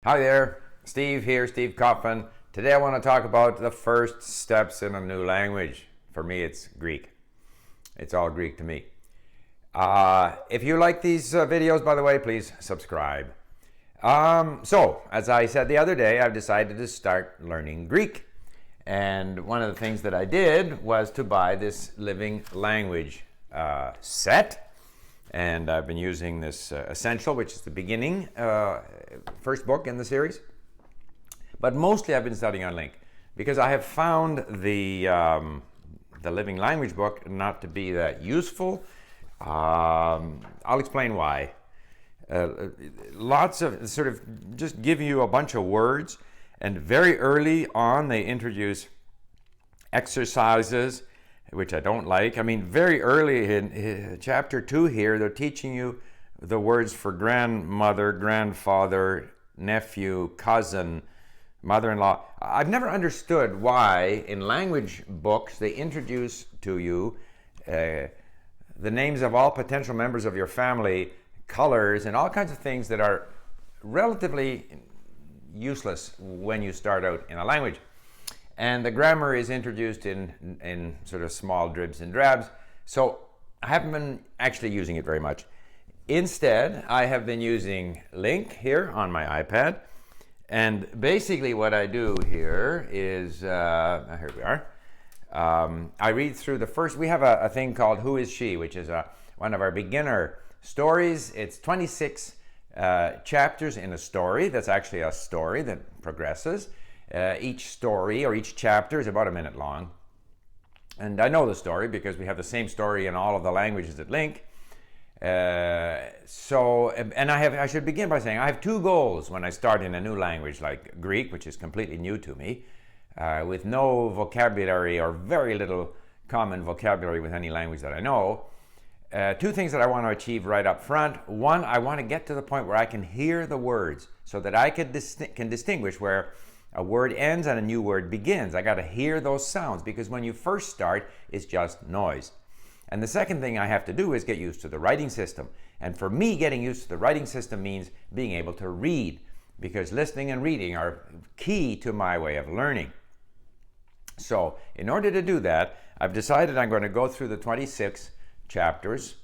Hi there, Steve here, Steve Kaufmann. Today I want to talk about the first steps in a new language. For me, it's Greek. It's all Greek to me. If you like these videos, by the way, please subscribe. So, as I said the other day, I've decided to start learning Greek. And one of the things that I did was to buy this living language set. And I've been using this Essential, which is the beginning, first book in the series. But mostly I've been studying on LingQ because I have found the Living Language book not to be that useful. I'll explain why. Lots of sort of just give you a bunch of words, and very early on they introduce exercises, which I don't like. I mean, very early in chapter 2 here, they're teaching you the words for grandmother, grandfather, nephew, cousin, mother-in-law. I've never understood why in language books they introduce to you the names of all potential members of your family, colors, and all kinds of things that are relatively useless when you start out in a language. And the grammar is introduced in sort of small dribs and drabs. So I haven't been actually using it very much. Instead, I have been using LingQ here on my iPad. And basically what I do here is, here we are. I read through the first, we have a thing called Who Is She, which is one of our beginner stories. It's 26 chapters in a story. That's actually a story that progresses. Each story or each chapter is about a minute long. And I know the story because we have the same story in all of the languages at LingQ. And I should begin by saying I have two goals when I start in a new language like Greek, which is completely new to me, with no vocabulary or very little common vocabulary with any language that I know. Two things that I want to achieve right up front. One, I want to get to the point where I can hear the words so that I can distinguish where a word ends and a new word begins. I got to hear those sounds because when you first start, it's just noise. And the second thing I have to do is get used to the writing system. And for me, getting used to the writing system means being able to read, because listening and reading are key to my way of learning. So in order to do that, I've decided I'm going to go through the 26 chapters,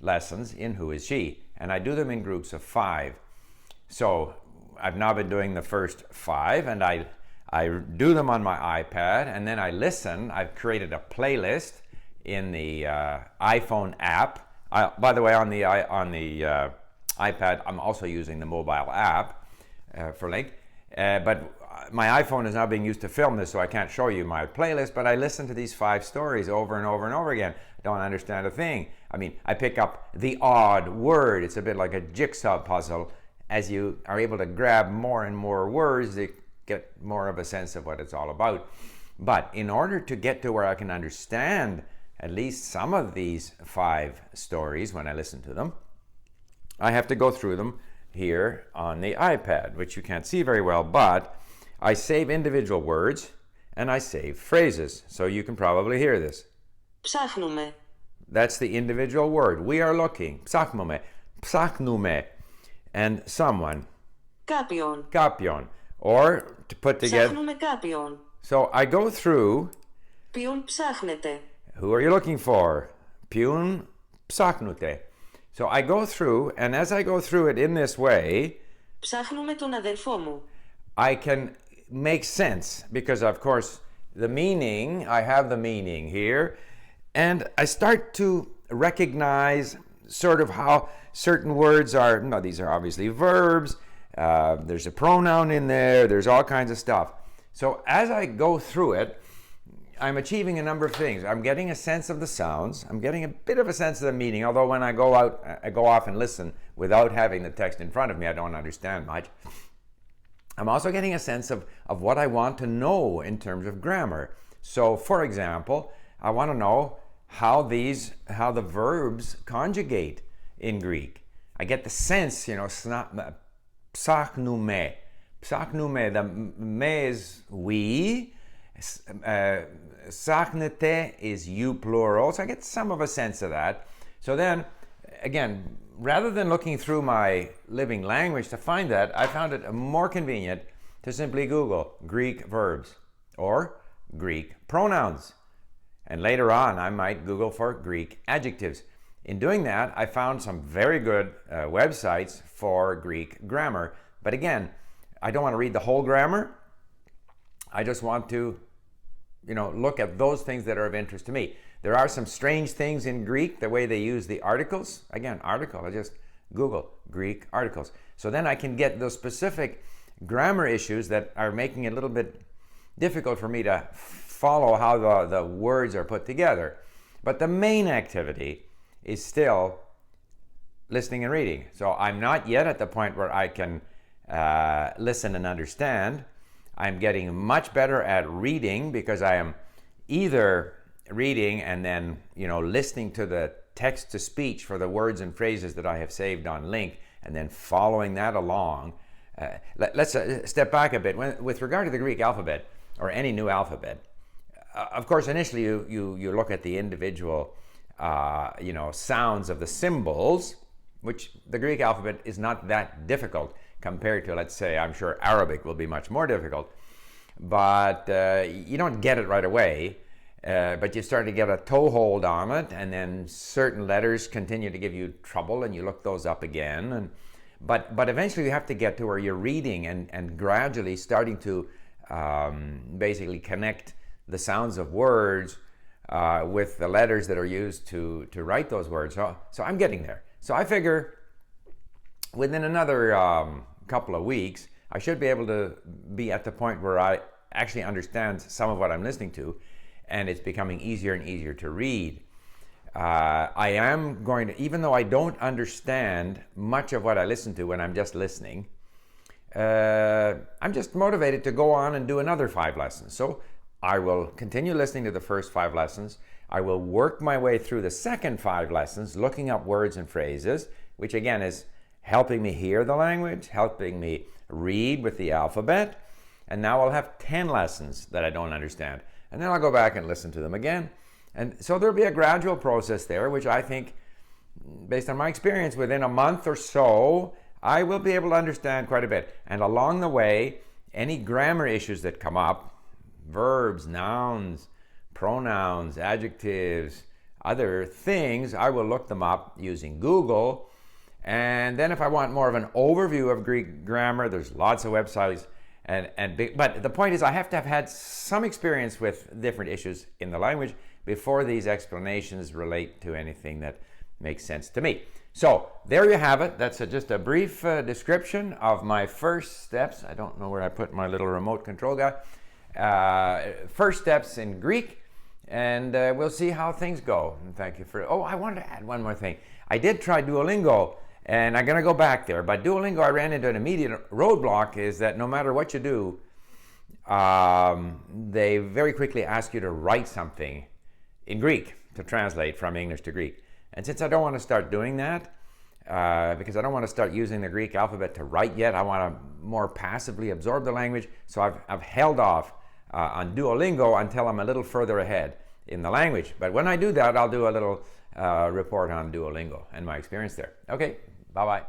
lessons in Who Is She? And I do them in groups of 5. So I've now been doing the first 5, and I do them on my iPad, and then I listen. I've created a playlist in the iPhone app. By the way, on the iPad, I'm also using the mobile app for LingQ. But my iPhone is now being used to film this, so I can't show you my playlist, but I listen to these 5 stories over and over and over again. I don't understand a thing. I mean, I pick up the odd word. It's a bit like a jigsaw puzzle. As you are able to grab more and more words, you get more of a sense of what it's all about. But in order to get to where I can understand at least some of these 5 stories when I listen to them, I have to go through them here on the iPad, which you can't see very well, but I save individual words and I save phrases, so you can probably hear this. Ψάχνουμε. That's the individual word. We are looking. Ψάχνουμε. Ψάχνουμε. And someone. Κάποιον. Κάποιον. Or to put together. Ψάχνουμε κάποιον. So I go through. Ποιον ψάχνετε. Who are you looking for? Ποιον ψάχνετε. So I go through, and as I go through it in this way, ψάχνουμε τον αδελφό μου. I can make sense because, of course, the meaning, I have the meaning here, and I start to recognize sort of how certain words are, no, these are obviously verbs, there's a pronoun in there, there's all kinds of stuff. So as I go through it, I'm achieving a number of things. I'm getting a sense of the sounds. I'm getting a bit of a sense of the meaning, although when I go off and listen without having the text in front of me, I don't understand much. I'm also getting a sense of what I want to know in terms of grammar. So, for example, I want to know how the verbs conjugate in Greek. I get the sense, ψάχνουμε. Ψάχνουμε, the me is we. Ψάχνετε is you plural. So I get some of a sense of that. So then again, rather than looking through my living language to find that, I found it more convenient to simply Google Greek verbs or Greek pronouns. And later on, I might Google for Greek adjectives. In doing that, I found some very good websites for Greek grammar. But again, I don't want to read the whole grammar. I just want to, look at those things that are of interest to me. There are some strange things in Greek, the way they use the articles. Again, article, I just Google Greek articles. So then I can get those specific grammar issues that are making it a little bit difficult for me to follow how the words are put together. But the main activity is still listening and reading. So I'm not yet at the point where I can listen and understand. I'm getting much better at reading because I am either reading and then listening to the text to speech for the words and phrases that I have saved on Link and then following that along. Let's step back a bit. With regard to the Greek alphabet or any new alphabet, of course initially you look at the individual sounds of the symbols, which the Greek alphabet is not that difficult compared to, let's say, I'm sure Arabic will be much more difficult, but you don't get it right away, but you start to get a toehold on it, and then certain letters continue to give you trouble, and you look those up again, but eventually you have to get to where you're reading and gradually starting to basically connect the sounds of words with the letters that are used to write those words. So I'm getting there. So I figure within another couple of weeks, I should be able to be at the point where I actually understand some of what I'm listening to, and it's becoming easier and easier to read. I am going to, even though I don't understand much of what I listen to when I'm just listening, I'm just motivated to go on and do another 5 lessons. So I will continue listening to the first 5 lessons. I will work my way through the second 5 lessons, looking up words and phrases, which again is helping me hear the language, helping me read with the alphabet. And now I'll have 10 lessons that I don't understand. And then I'll go back and listen to them again. And so there'll be a gradual process there, which I think, based on my experience, within a month or so, I will be able to understand quite a bit. And along the way, any grammar issues that come up, verbs, nouns, pronouns, adjectives, other things, I will look them up using Google. And then if I want more of an overview of Greek grammar, there's lots of websites. But the point is, I have to have had some experience with different issues in the language before these explanations relate to anything that makes sense to me. So there you have it. That's just a brief description of my first steps. I don't know where I put my little remote control guy. First steps in Greek, and we'll see how things go. And thank you for. Oh, I wanted to add one more thing. I did try Duolingo, and I'm going to go back there. But Duolingo, I ran into an immediate roadblock. Is that no matter what you do, they very quickly ask you to write something in Greek to translate from English to Greek. And since I don't want to start doing that, because I don't want to start using the Greek alphabet to write yet, I want to more passively absorb the language. So I've held off on Duolingo until I'm a little further ahead in the language. But when I do that, I'll do a little report on Duolingo and my experience there. Okay, bye-bye.